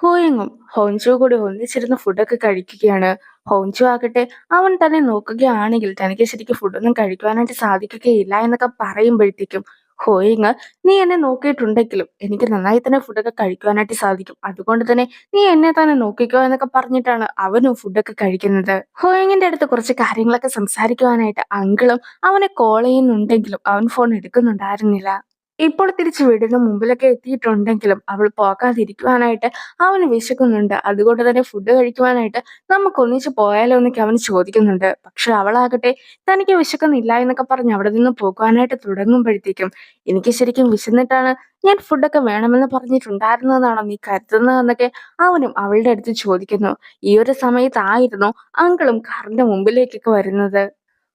ഹോയിങ്ങും Honjo കൂടി ഒന്നിച്ചിരുന്ന് ഫുഡൊക്കെ കഴിക്കുകയാണ്. ഹോൻജോ ആകട്ടെ അവൻ തന്നെ നോക്കുകയാണെങ്കിൽ തനിക്ക് ശരിക്കും ഫുഡൊന്നും കഴിക്കുവാനായിട്ട് സാധിക്കുകയില്ല എന്നൊക്കെ പറയുമ്പോഴത്തേക്കും ഹോയിങ്, നീ എന്നെ നോക്കിയിട്ടുണ്ടെങ്കിലും എനിക്ക് നന്നായി തന്നെ ഫുഡൊക്കെ കഴിക്കുവാനായിട്ട് സാധിക്കും. അതുകൊണ്ട് തന്നെ നീ എന്നെ തന്നെ നോക്കിക്കോ എന്നൊക്കെ പറഞ്ഞിട്ടാണ് അവനും ഫുഡൊക്കെ കഴിക്കുന്നത്. ഹോയിങ്ങിന്റെ അടുത്ത് കുറച്ച് കാര്യങ്ങളൊക്കെ സംസാരിക്കുവാനായിട്ട് അങ്കിളും അവനെ കോൾ ചെയ്യുന്നുണ്ടെങ്കിലും അവൻ ഫോൺ എടുക്കുന്നുണ്ടായിരുന്നില്ല. ഇപ്പോൾ തിരിച്ച് വീടിന് മുമ്പിലൊക്കെ എത്തിയിട്ടുണ്ടെങ്കിലും അവൾ പോകാതിരിക്കുവാനായിട്ട് അവന് വിശക്കുന്നുണ്ട്. അതുകൊണ്ട് തന്നെ ഫുഡ് കഴിക്കുവാനായിട്ട് നമുക്ക് ഒന്നിച്ച് പോയാലോ എന്നൊക്കെ അവന് ചോദിക്കുന്നുണ്ട്. പക്ഷെ അവളാകട്ടെ തനിക്ക് വിശക്കുന്നില്ല എന്നൊക്കെ പറഞ്ഞ് അവിടെ നിന്ന് പോകുവാനായിട്ട് തുടങ്ങുമ്പോഴത്തേക്കും, എനിക്ക് ശരിക്കും വിശന്നിട്ടാണ് ഞാൻ ഫുഡൊക്കെ വേണമെന്ന് പറഞ്ഞിട്ടുണ്ടായിരുന്നതെന്നാണോ നീ കരുതുന്നതെന്നൊക്കെ അവനും അവളുടെ അടുത്ത് ചോദിക്കുന്നു. ഈ ഒരു സമയത്തായിരുന്നു അങ്കിളും കാറിന്റെ മുമ്പിലേക്കൊക്കെ വരുന്നത്.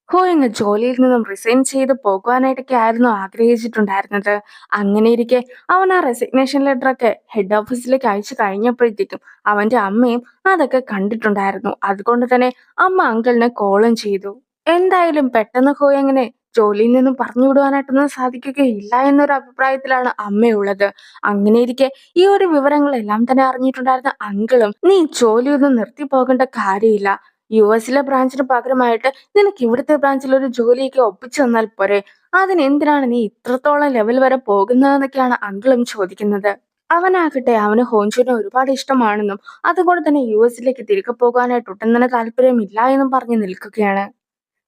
ഹോയിങ് ജോലിയിൽ നിന്നും റിസൈൻ ചെയ്ത് പോകുവാനായിട്ടൊക്കെ ആയിരുന്നു ആഗ്രഹിച്ചിട്ടുണ്ടായിരുന്നത്. അങ്ങനെയിരിക്കെ അവൻ ആ റെസിഗ്നേഷൻ ലെറ്ററൊക്കെ ഹെഡ് ഓഫീസിലേക്ക് അയച്ചു കഴിഞ്ഞപ്പോഴത്തേക്കും അവന്റെ അമ്മയും അതൊക്കെ കണ്ടിട്ടുണ്ടായിരുന്നു. അതുകൊണ്ട് തന്നെ അമ്മ അങ്കിളിനെ കോളും ചെയ്തു. എന്തായാലും പെട്ടെന്ന് ഹോയിങ്ങിനെ ജോലിയിൽ നിന്നും പറഞ്ഞു വിടുവാനായിട്ടൊന്നും സാധിക്കുകയില്ല എന്നൊരു അഭിപ്രായത്തിലാണ് അമ്മയുള്ളത്. അങ്ങനെയിരിക്കെ ഈ ഒരു വിവരങ്ങളെല്ലാം തന്നെ അറിഞ്ഞിട്ടുണ്ടായിരുന്ന അങ്കിളും, നീ ജോലിയൊന്നും നിർത്തി പോകേണ്ട കാര്യമില്ല, യുഎസിലെ ബ്രാഞ്ചിന് പകരമായിട്ട് നിനക്ക് ഇവിടുത്തെ ബ്രാഞ്ചിൽ ഒരു ജോലിയൊക്കെ ഒപ്പിച്ചു തന്നാൽ പോരെ, അതിനെന്തിനാണ് നീ ഇത്രത്തോളം ലെവൽ വരെ പോകുന്നതെന്നൊക്കെയാണ് അങ്കിളും ചോദിക്കുന്നത്. അവനാകട്ടെ അവന് ഹോഞ്ചുവിനെ ഒരുപാട് ഇഷ്ടമാണെന്നും അതുകൊണ്ട് തന്നെ യുഎസിലേക്ക് തിരികെ പോകാനായിട്ട് ഒട്ടും തന്നെ താല്പര്യമില്ല എന്നും പറഞ്ഞു നിൽക്കുകയാണ്.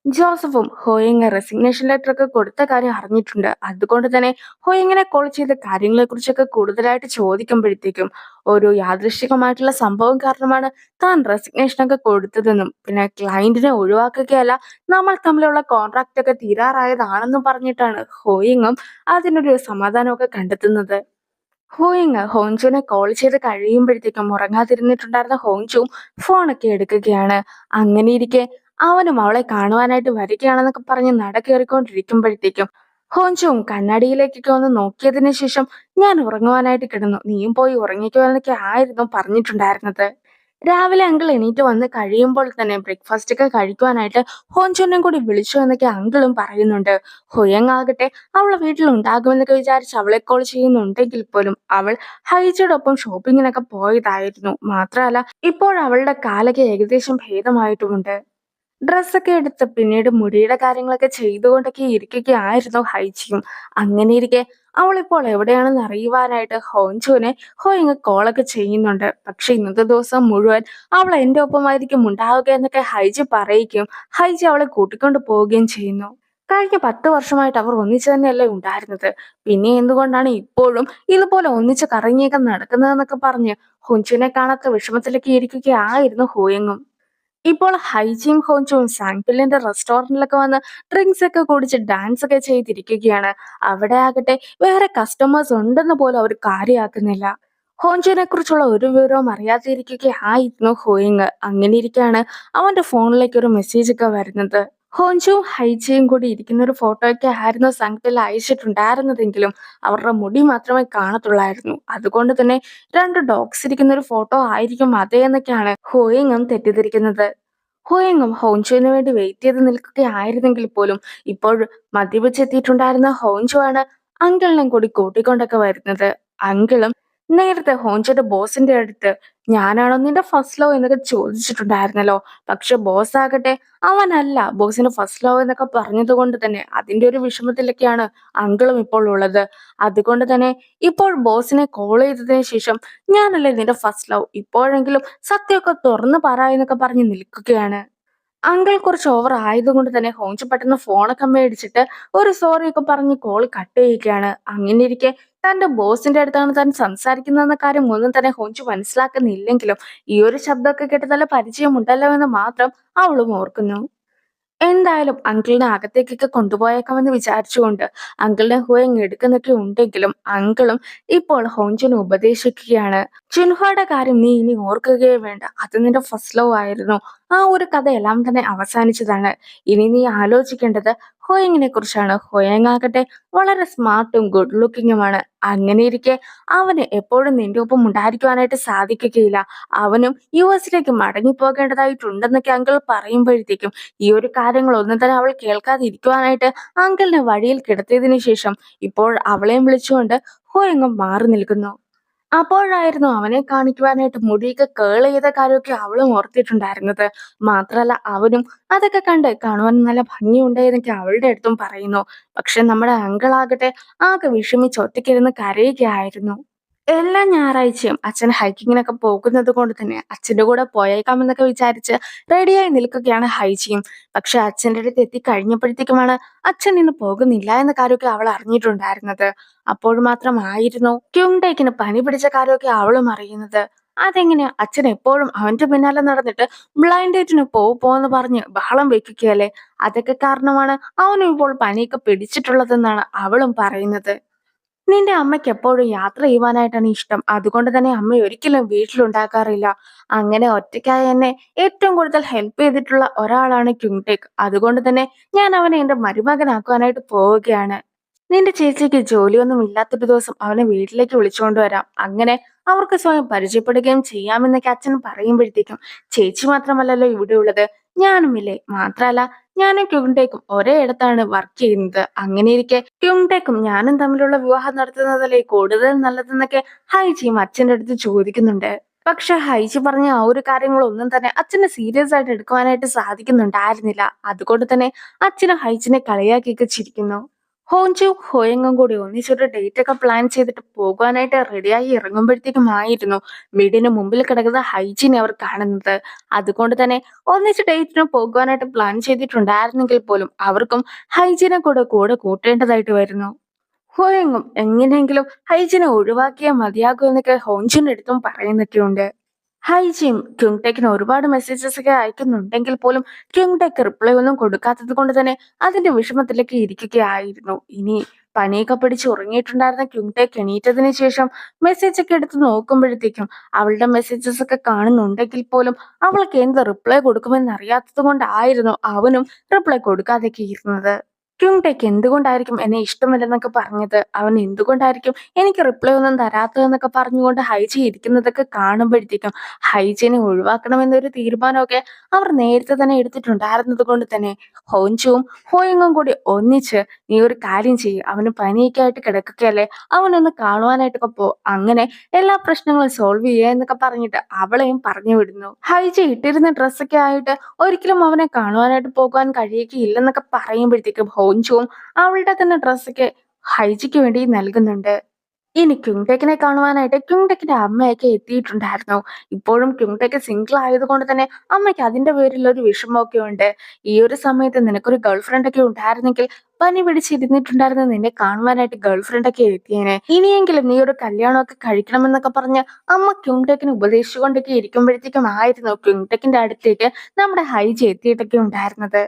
ജോസഫും ഹോയിങ് റെസിഗ്നേഷൻ ലെറ്റർ ഒക്കെ കൊടുത്ത കാര്യം അറിഞ്ഞിട്ടുണ്ട്. അതുകൊണ്ട് തന്നെ ഹോയിങ്ങിനെ കോൾ ചെയ്ത കാര്യങ്ങളെ കുറിച്ചൊക്കെ കൂടുതലായിട്ട് ചോദിക്കുമ്പോഴത്തേക്കും, ഒരു യാദൃശ്ചികമായിട്ടുള്ള സംഭവം കാരണമാണ് താൻ റെസിഗ്നേഷൻ ഒക്കെ കൊടുത്തതെന്നും പിന്നെ ക്ലയന്റിനെ ഒഴിവാക്കുകയല്ല, നമ്മൾ തമ്മിലുള്ള കോൺട്രാക്ട് ഒക്കെ തീരാറായതാണെന്നും പറഞ്ഞിട്ടാണ് ഹോയിങ്ങും അതിനൊരു സമാധാനമൊക്കെ കണ്ടെത്തുന്നത്. ഹോയിങ് ഹോങ്ജുവിനെ കോൾ ചെയ്ത് കഴിയുമ്പോഴത്തേക്കും ഉറങ്ങാതിരുന്നിട്ടുണ്ടായിരുന്ന ഹോങ്ജു ഫോണൊക്കെ എടുക്കുകയാണ്. അങ്ങനെയിരിക്കെ അവനും അവളെ കാണുവാനായിട്ട് വരികയാണെന്നൊക്കെ പറഞ്ഞ് നട കയറിക്കൊണ്ടിരിക്കുമ്പോഴത്തേക്കും ഹോങ്ജുവും കണ്ണാടിയിലേക്കൊക്കെ ഒന്ന് നോക്കിയതിനു ശേഷം, ഞാൻ ഉറങ്ങുവാനായിട്ട് കിടന്നു, നീയും പോയി ഉറങ്ങിക്കോ എന്നൊക്കെ ആയിരുന്നു പറഞ്ഞിട്ടുണ്ടായിരുന്നത്. രാവിലെ അങ്കിൾ എണീറ്റ് വന്ന് കഴിയുമ്പോൾ തന്നെ ബ്രേക്ക്ഫാസ്റ്റ് ഒക്കെ കഴിക്കുവാനായിട്ട് ഹോൻചുനും കൂടി വിളിച്ചു എന്നൊക്കെ അങ്കിളും പറയുന്നുണ്ട്. ഹുയങ് ആകട്ടെ അവളെ വീട്ടിലുണ്ടാകുമെന്നൊക്കെ വിചാരിച്ച് അവളെ കോൾ ചെയ്യുന്നുണ്ടെങ്കിൽ പോലും അവൾ ഹൈജയുടെ ഒപ്പം ഷോപ്പിങ്ങിനൊക്കെ പോയതായിരുന്നു. മാത്രമല്ല ഇപ്പോൾ അവളുടെ കാലൊക്കെ ഏകദേശം ഭേദമായിട്ടുമുണ്ട്. ഡ്രസ്സൊക്കെ എടുത്ത് പിന്നീട് മുടിയുടെ കാര്യങ്ങളൊക്കെ ചെയ്തുകൊണ്ടൊക്കെ ഇരിക്കുകയായിരുന്നു ഹൈജിയും. അങ്ങനെ ഇരിക്കെ അവളിപ്പോൾ എവിടെയാണെന്ന് അറിയുവാനായിട്ട് ഹോഞ്ചുവിനെ ഹോയിങ് കോളൊക്കെ ചെയ്യുന്നുണ്ട്. പക്ഷെ ഇന്നത്തെ ദിവസം മുഴുവൻ അവൾ എന്റെ ഒപ്പമായിരിക്കും ഉണ്ടാവുക എന്നൊക്കെ ഹൈജി പറയിക്കും. ഹൈജി അവളെ കൂട്ടിക്കൊണ്ട് പോവുകയും ചെയ്യുന്നു. കഴിഞ്ഞ 10 വർഷമായിട്ട് അവർ ഒന്നിച്ചു തന്നെയല്ലേ ഉണ്ടായിരുന്നത്, പിന്നെ എന്തുകൊണ്ടാണ് ഇപ്പോഴും ഇതുപോലെ ഒന്നിച്ച് കറങ്ങിയൊക്കെ നടക്കുന്നതെന്നൊക്കെ പറഞ്ഞ് ഹുഞ്ചുവിനെ കാണാത്ത വിഷമത്തിലൊക്കെ ഇരിക്കുകയായിരുന്നു ഹോയിങ്ങും. ഇപ്പോൾ ഹൈജിയും ഹോഞ്ചുവും സാങ്പിളിന്റെ റെസ്റ്റോറന്റിലൊക്കെ വന്ന് ഡ്രിങ്ക്സ് ഒക്കെ കുടിച്ച് ഡാൻസ് ഒക്കെ ചെയ്തിരിക്കുകയാണ്. അവിടെ ആകട്ടെ വേറെ കസ്റ്റമേഴ്സ് ഉണ്ടെന്ന് പോലും അവർ കാര്യമാക്കുന്നില്ല. ഹോഞ്ചുവിനെ കുറിച്ചുള്ള ഒരു വിവരവും അറിയാതിരിക്കുകയായിരുന്നു ഹോയിങ്. അങ്ങനെ ഇരിക്കെയാണ് അവന്റെ ഫോണിലേക്ക് ഒരു മെസ്സേജ് ഒക്കെ വരുന്നത്. ഹോഞ്ചുവും ഹൈജിയും കൂടി ഇരിക്കുന്ന ഒരു ഫോട്ടോ ഒക്കെ ആയിരുന്നു സംഘത്തിൽ അയച്ചിട്ടുണ്ടായിരുന്നതെങ്കിലും അവരുടെ മുടി മാത്രമേ കാണത്തുള്ളായിരുന്നു. അതുകൊണ്ട് തന്നെ രണ്ട് ഡോഗ്സ് ഇരിക്കുന്ന ഒരു ഫോട്ടോ ആയിരിക്കും അതേ എന്നൊക്കെയാണ് ഹോയിങ്ങും തെറ്റിദ്ധരിക്കുന്നത്. ഹോയിങ്ങും ഹോഞ്ചുവിന് വേണ്ടി വെയിറ്റ് ചെയ്ത് നിൽക്കുകയായിരുന്നെങ്കിൽ പോലും ഇപ്പോൾ മദ്യപിച്ചെത്തിയിട്ടുണ്ടായിരുന്ന ഹോഞ്ചു ആണ് അങ്കിളിനെയും കൂടി കൂട്ടിക്കൊണ്ടൊക്കെ വരുന്നത്. അങ്കിളും നേരത്തെ ഹോഞ്ചുയുടെ ബോസിന്റെ അടുത്ത്, ഞാനാണോ നിന്റെ ഫസ്റ്റ് ലവ് എന്നൊക്കെ ചോദിച്ചിട്ടുണ്ടായിരുന്നല്ലോ, പക്ഷെ ബോസ് ആകട്ടെ അവനല്ല ബോസിന്റെ ഫസ്റ്റ് ലവ് എന്നൊക്കെ പറഞ്ഞത് കൊണ്ട് തന്നെ അതിന്റെ ഒരു വിഷമത്തിലൊക്കെയാണ് അങ്കിളും ഇപ്പോൾ ഉള്ളത്. അതുകൊണ്ട് തന്നെ ഇപ്പോൾ ബോസിനെ കോൾ ചെയ്തതിനു ശേഷം, ഞാനല്ലേ നിന്റെ ഫസ്റ്റ് ലവ്, ഇപ്പോഴെങ്കിലും സത്യമൊക്കെ തുറന്നു പറ എന്നൊക്കെ പറഞ്ഞ് നിൽക്കുകയാണ്. അങ്കിൾ കുറച്ച് ഓവർ ആയതുകൊണ്ട് തന്നെ ഹോഞ്ചു പെട്ടെന്ന് ഫോണൊക്കെ മേടിച്ചിട്ട് ഒരു സോറി ഒക്കെ പറഞ്ഞ് കോൾ കട്ട് ചെയ്യുകയാണ്. അങ്ങനെ ഇരിക്കെ തന്റെ ബോസിന്റെ അടുത്താണ് താൻ സംസാരിക്കുന്നതെന്ന കാര്യം ഒന്നും തന്നെ ഹോഞ്ചു മനസ്സിലാക്കുന്നില്ലെങ്കിലും ഈ ഒരു ശബ്ദമൊക്കെ കേട്ട് നല്ല പരിചയമുണ്ടല്ലോ എന്ന് മാത്രം അവളും ഓർക്കുന്നു. എന്തായാലും അങ്കിളിനെ അകത്തേക്കൊക്കെ കൊണ്ടുപോയേക്കാമെന്ന് വിചാരിച്ചുകൊണ്ട് അങ്കിളിനെ ഹുയങ് എടുക്കുന്നൊക്കെ ഉണ്ടെങ്കിലും അങ്കിളും ഇപ്പോൾ ഹോഞ്ചുനെ ഉപദേശിക്കുകയാണ്. ചുൻഹയുടെ കാര്യം നീ ഇനി ഓർക്കുകയേ വേണ്ട, അത് നിന്റെ ഫസ്റ്റ് ലവ് ആയിരുന്നു. ആ ഒരു കഥയെല്ലാം തന്നെ അവസാനിച്ചതാണ്. ഇനി നീ ആലോചിക്കേണ്ടത് ഹോയിങ്ങിനെ കുറിച്ചാണ്. ഹോയങ് ആകട്ടെ വളരെ സ്മാർട്ടും ഗുഡ് ലുക്കിങ്ങുമാണ്. അങ്ങനെ ഇരിക്കെ അവന് എപ്പോഴും നിന്റെ ഒപ്പം ഉണ്ടായിരിക്കുവാനായിട്ട് സാധിക്കുകയില്ല. അവനും യുഎസിലേക്ക് മടങ്ങി പോകേണ്ടതായിട്ടുണ്ടെന്നൊക്കെ അങ്കിൾ പറയുമ്പോഴത്തേക്കും ഈ ഒരു കാര്യങ്ങളൊന്നും തന്നെ അവൾ കേൾക്കാതെ ഇരിക്കുവാനായിട്ട് അങ്കിളിനെ വഴിയിൽ കിടത്തിയതിനു ശേഷം ഇപ്പോൾ അവളെയും വിളിച്ചുകൊണ്ട് ഹോയങ്ങും മാറി നിൽക്കുന്നു. അപ്പോഴായിരുന്നു അവനെ കാണിക്കുവാനായിട്ട് മുടിയൊക്കെ കേൾ ചെയ്ത കാര്യമൊക്കെ അവളും ഓർത്തിട്ടുണ്ടായിരുന്നത്. മാത്രല്ല അവനും അതൊക്കെ കണ്ട് കാണുവാൻ നല്ല ഭംഗിയുണ്ട് എന്നൊക്കെ അവളുടെ അടുത്തും പറയുന്നു. പക്ഷെ നമ്മുടെ അങ്കിളാകട്ടെ ആകെ വിഷമിച്ച് ഒറ്റയ്ക്കിരുന്ന് കരയുകയായിരുന്നു. എല്ലാ ഞായറാഴ്ചയും അച്ഛൻ ഹൈക്കിങ്ങിനൊക്കെ പോകുന്നത് കൊണ്ട് തന്നെ അച്ഛന്റെ കൂടെ പോയേക്കാമെന്നൊക്കെ വിചാരിച്ച് റെഡിയായി നിൽക്കുകയാണ് ഹൈജിയും. പക്ഷെ അച്ഛന്റെ അടുത്ത് എത്തിക്കഴിഞ്ഞപ്പോഴത്തേക്കുമാണ് അച്ഛൻ ഇന്ന് പോകുന്നില്ല എന്ന കാര്യമൊക്കെ അവൾ അറിഞ്ഞിട്ടുണ്ടായിരുന്നത്. അപ്പോൾ മാത്രമായിരുന്നു ക്യുങ്ടേക്കിന് പനി പിടിച്ച കാര്യമൊക്കെ അവളും അറിയുന്നത്. അതെങ്ങനെയാ അച്ഛൻ എപ്പോഴും അവന്റെ പിന്നാലെ നടന്നിട്ട് ബ്ലൈൻഡ് ഡേറ്റിന് പോന്ന് പറഞ്ഞ് ബഹളം വെക്കുകയല്ലേ. അതൊക്കെ കാരണമാണ് അവനും ഇപ്പോൾ പനിയൊക്കെ പിടിച്ചിട്ടുള്ളതെന്നാണ് അവളും പറയുന്നത്. നിന്റെ അമ്മയ്ക്ക് എപ്പോഴും യാത്ര ചെയ്യുവാനായിട്ടാണ് ഇഷ്ടം. അതുകൊണ്ട് തന്നെ അമ്മ ഒരിക്കലും വീട്ടിലുണ്ടാക്കാറില്ല. അങ്ങനെ ഒറ്റയ്ക്കായി എന്നെ ഏറ്റവും കൂടുതൽ ഹെൽപ്പ് ചെയ്തിട്ടുള്ള ഒരാളാണ് ക്യുങ്ടേക്ക്. അതുകൊണ്ട് തന്നെ ഞാൻ അവനെ എന്റെ മരുമകനാക്കുവാനായിട്ട് പോവുകയാണ്. നിന്റെ ചേച്ചിക്ക് ജോലിയൊന്നും ഇല്ലാത്തൊരു ദിവസം അവനെ വീട്ടിലേക്ക് വിളിച്ചുകൊണ്ട് വരാം. അങ്ങനെ അവർക്ക് സ്വയം പരിചയപ്പെടുകയും ചെയ്യാമെന്നൊക്കെ അച്ഛൻ പറയുമ്പോഴത്തേക്കും ചേച്ചി മാത്രമല്ലല്ലോ ഇവിടെ ഉള്ളത്, ഞാനുമില്ലേ. മാത്രല്ല ഞാനും ക്യുങ്ടേക്കും ഒരേ ഇടത്താണ് വർക്ക് ചെയ്യുന്നത്. അങ്ങനെയിരിക്കെ ക്യുങ്ടേക്കും ഞാനും തമ്മിലുള്ള വിവാഹം നടത്തുന്നതല്ലേ കൂടുതൽ നല്ലതെന്നൊക്കെ ഹൈജിയും അച്ഛന്റെ അടുത്ത് ചോദിക്കുന്നുണ്ട്. പക്ഷെ ഹൈജി പറഞ്ഞ ആ ഒരു കാര്യങ്ങളൊന്നും തന്നെ അച്ഛന് സീരിയസ് ആയിട്ട് എടുക്കുവാനായിട്ട് സാധിക്കുന്നുണ്ടായിരുന്നില്ല. അതുകൊണ്ട് തന്നെ അച്ഛന് ഹൈജിനെ കളിയാക്കിയൊക്കെ ചിരിക്കുന്നു. ഹോഞ്ചും ഹോയങ്ങും കൂടി ഒന്നിച്ചൊരു ഡേറ്റ് ഒക്കെ പ്ലാൻ ചെയ്തിട്ട് പോകുവാനായിട്ട് റെഡിയായി ഇറങ്ങുമ്പോഴത്തേക്കുമായിരുന്നു വീടിന് മുമ്പിൽ കിടക്കുന്ന ഹൈജിനെ അവർ കാണുന്നത്. അതുകൊണ്ട് തന്നെ ഒന്നിച്ച് ഡേറ്റിന് പോകുവാനായിട്ട് പ്ലാൻ ചെയ്തിട്ടുണ്ടായിരുന്നെങ്കിൽ പോലും അവർക്കും ഹൈജിനെ കൂടെ കൂട്ടേണ്ടതായിട്ട് വരുന്നു. ഹോയങ്ങും എങ്ങനെയെങ്കിലും ഹൈജിനെ ഒഴിവാക്കിയാൽ മതിയാകൂ എന്നൊക്കെ ഹോഞ്ചിന്റെ അടുത്തും പറയുന്നൊക്കെയുണ്ട്. ഹൈജിയും ക്യുങ്ടെക്കിന് ഒരുപാട് മെസ്സേജസ് ഒക്കെ അയക്കുന്നുണ്ടെങ്കിൽ പോലും ക്യുങ്ടെക്ക് റിപ്ലൈ ഒന്നും കൊടുക്കാത്തത് കൊണ്ട് തന്നെ അതിന്റെ വിഷമത്തിലേക്ക് ഇരിക്കുകയായിരുന്നു. ഇനി പനിയൊക്കെ പിടിച്ച് ഉറങ്ങിയിട്ടുണ്ടായിരുന്ന ക്യുങ്ടെക്ക് എണീറ്റതിന് ശേഷം മെസ്സേജ് ഒക്കെ എടുത്ത് നോക്കുമ്പോഴത്തേക്കും അവളുടെ മെസ്സേജസ് ഒക്കെ കാണുന്നുണ്ടെങ്കിൽ പോലും അവൾക്ക് എന്ത് റിപ്ലൈ കൊടുക്കുമെന്ന് അറിയാത്തത് കൊണ്ടായിരുന്നു അവനും റിപ്ലൈ കൊടുക്കാതൊക്കെ ഇരുന്നത്. ക്യുങ്ടേക്ക് എന്തുകൊണ്ടായിരിക്കും എന്നെ ഇഷ്ടമല്ലെന്നൊക്കെ പറഞ്ഞത്, അവൻ എന്തുകൊണ്ടായിരിക്കും എനിക്ക് റിപ്ലൈ ഒന്നും തരാത്തതെന്നൊക്കെ പറഞ്ഞുകൊണ്ട് ഹൈജി ഇരിക്കുന്നതൊക്കെ കാണുമ്പോഴത്തേക്കും ഹൈജിനെ ഒഴിവാക്കണമെന്നൊരു തീരുമാനമൊക്കെ അവർ നേരത്തെ തന്നെ എടുത്തിട്ടുണ്ടായിരുന്നത് കൊണ്ട് തന്നെ ഹോഞ്ചുവും ഹോയങ്ങും കൂടി ഒന്നിച്ച് നീ ഒരു കാര്യം ചെയ്യ്, അവന് പനിയൊക്കെ ആയിട്ട് കിടക്കുകയല്ലേ, അവനൊന്ന് കാണുവാനായിട്ടൊക്കെ പോ, അങ്ങനെ എല്ലാ പ്രശ്നങ്ങളും സോൾവ് ചെയ്യുക എന്നൊക്കെ പറഞ്ഞിട്ട് അവളെയും പറഞ്ഞു വിടുന്നു. ഹൈജി ഇട്ടിരുന്ന ഡ്രസ്സൊക്കെ ആയിട്ട് ഒരിക്കലും അവനെ കാണുവാനായിട്ട് പോകാൻ കഴിയുകയില്ലെന്നൊക്കെ പറയുമ്പോഴത്തേക്കും ഹോഞ്ചുവും അവളുടെ തന്നെ ഡ്രസ്സൊക്കെ ഹൈജിക്ക് വേണ്ടി നൽകുന്നുണ്ട്. ഇനി ക്യുങ്ടെക്കിനെ കാണുവാനായിട്ട് ക്യുങ്ടെക്കിന്റെ അമ്മയൊക്കെ എത്തിയിട്ടുണ്ടായിരുന്നു. ഇപ്പോഴും ക്യുങ്ടെക്ക് സിംഗിൾ ആയതുകൊണ്ട് തന്നെ അമ്മയ്ക്ക് അതിന്റെ പേരിൽ ഒരു വിഷമമൊക്കെ ഉണ്ട്. ഈ ഒരു സമയത്ത് നിനക്കൊരു ഗേൾ ഫ്രണ്ട് ഒക്കെ ഉണ്ടായിരുന്നെങ്കിൽ പനി പിടിച്ചിരുന്നിട്ടുണ്ടായിരുന്ന നിന്നെ കാണുവാനായിട്ട് ഗേൾ ഫ്രണ്ട് ഒക്കെ എത്തിയേനെ. ഇനിയെങ്കിലും നീ ഒരു കല്യാണമൊക്കെ കഴിക്കണമെന്നൊക്കെ പറഞ്ഞ് അമ്മ ക്യുങ്ടെക്കിനെ ഉപദേശിച്ചുകൊണ്ടൊക്കെ ഇരിക്കുമ്പോഴത്തേക്കും ആയിരുന്നു ക്യുങ്ടെക്കിന്റെ അടുത്തേക്ക് നമ്മുടെ ഹൈജി എത്തിയിട്ടൊക്കെ ഉണ്ടായിരുന്നത്.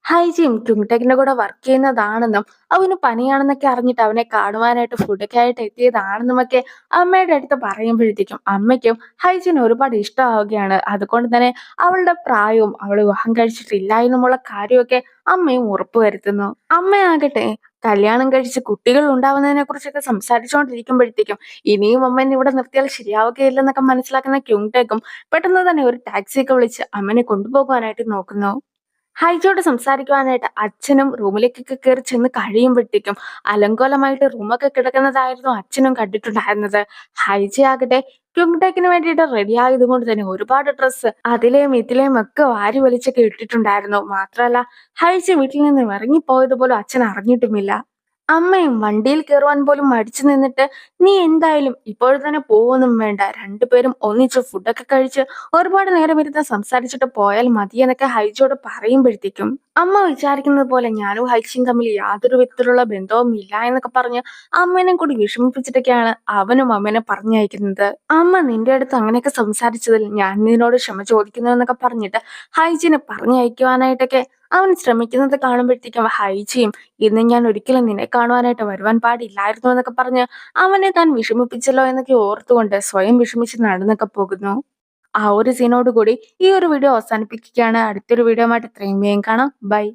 ഹൈജിയും ക്യുങ്ടെക്കിന്റെ കൂടെ വർക്ക് ചെയ്യുന്നതാണെന്നും അവന് പനിയാണെന്നൊക്കെ അറിഞ്ഞിട്ട് അവനെ കാണുവാനായിട്ട് ഫുഡൊക്കെ ആയിട്ട് എത്തിയതാണെന്നുമൊക്കെ അമ്മയുടെ അടുത്ത് പറയുമ്പോഴത്തേക്കും അമ്മയ്ക്കും ഹൈജിനെ ഒരുപാട് ഇഷ്ടമാവുകയാണ്. അതുകൊണ്ട് തന്നെ അവളുടെ പ്രായവും അവൾ വിവാഹം കഴിച്ചിട്ടില്ല എന്നുമുള്ള കാര്യമൊക്കെ അമ്മയും ഉറപ്പുവരുത്തുന്നു. അമ്മയാകട്ടെ കല്യാണം കഴിച്ച് കുട്ടികൾ ഉണ്ടാവുന്നതിനെ കുറിച്ചൊക്കെ സംസാരിച്ചുകൊണ്ടിരിക്കുമ്പോഴത്തേക്കും ഇനിയും അമ്മനെ ഇവിടെ നിർത്തിയാൽ ശരിയാവുകയില്ലെന്നൊക്കെ മനസ്സിലാക്കുന്ന ക്യുങ്ടേക്കും പെട്ടെന്ന് തന്നെ ഒരു ടാക്സിയൊക്കെ വിളിച്ച് അമ്മനെ കൊണ്ടുപോകാനായിട്ട് നോക്കുന്നു. ഹൈജയോട് സംസാരിക്കുവാനായിട്ട് അച്ഛനും റൂമിലേക്കൊക്കെ കയറി ചെന്ന് കഴിയുമ്പോഴത്തേക്കും അലങ്കോലമായിട്ട് റൂമൊക്കെ കിടക്കുന്നതായിരുന്നു അച്ഛനും കണ്ടിട്ടുണ്ടായിരുന്നത്. ഹൈജ ആകട്ടെ ക്യുങ്ടേക്കിന് വേണ്ടിയിട്ട് റെഡി ആയതുകൊണ്ട് തന്നെ ഒരുപാട് ഡ്രസ്സ് അതിലെയും ഇതിലെയും ഒക്കെ വാരി വലിച്ചൊക്കെ ഇട്ടിട്ടുണ്ടായിരുന്നു. മാത്രമല്ല ഹൈജ വീട്ടിൽ നിന്ന് ഇറങ്ങിപ്പോയത് പോലും അച്ഛൻ അറിഞ്ഞിട്ടുമില്ല. അമ്മയും വണ്ടിയിൽ കയറുവാൻ പോലും മടിച്ചു നിന്നിട്ട് നീ എന്തായാലും ഇപ്പോൾ തന്നെ പോവൊന്നും വേണ്ട, രണ്ടുപേരും ഒന്നിച്ച് ഫുഡൊക്കെ കഴിച്ച് ഒരുപാട് നേരം ഇരുന്ന് സംസാരിച്ചിട്ട് പോയാൽ മതി എന്നൊക്കെ ഹൈജയോട് പറയുമ്പോഴത്തേക്കും അമ്മ വിചാരിക്കുന്നത് പോലെ ഞാനും ഹൈജിയും തമ്മിൽ യാതൊരു വിധത്തിലുള്ള ബന്ധവും ഇല്ല എന്നൊക്കെ പറഞ്ഞ് അമ്മേനെ കൂടി വിഷമിപ്പിച്ചിട്ടൊക്കെയാണ് അവനും അമ്മേനെ പറഞ്ഞയക്കുന്നത്. അമ്മ നിന്റെ അടുത്ത് അങ്ങനെയൊക്കെ സംസാരിച്ചതിൽ ഞാൻ നിന്നോട് ക്ഷമ ചോദിക്കുന്നു എന്നൊക്കെ പറഞ്ഞിട്ട് ഹൈജിനെ പറഞ്ഞയക്കുവാനായിട്ടൊക്കെ അവൻ ശ്രമിക്കുന്നത് കാണുമ്പോഴത്തേക്കും ഹൈജിയും ഇന്ന് ഞാൻ ഒരിക്കലും നിന്നെ കാണുവാനായിട്ട് വരുവാൻ പാടില്ലായിരുന്നു എന്നൊക്കെ പറഞ്ഞ് അവനെ താൻ വിഷമിപ്പിച്ചല്ലോ എന്നൊക്കെ ഓർത്തുകൊണ്ട് സ്വയം വിഷമിച്ച് നടന്നൊക്കെ പോകുന്നു. ആ ഒരു സീനോട് കൂടി ഈ ഒരു വീഡിയോ അവസാനിപ്പിക്കുകയാണ്. അടുത്തൊരു വീഡിയോ ആയിട്ട് ഇത്രയും വേഗം കാണാം. ബൈ.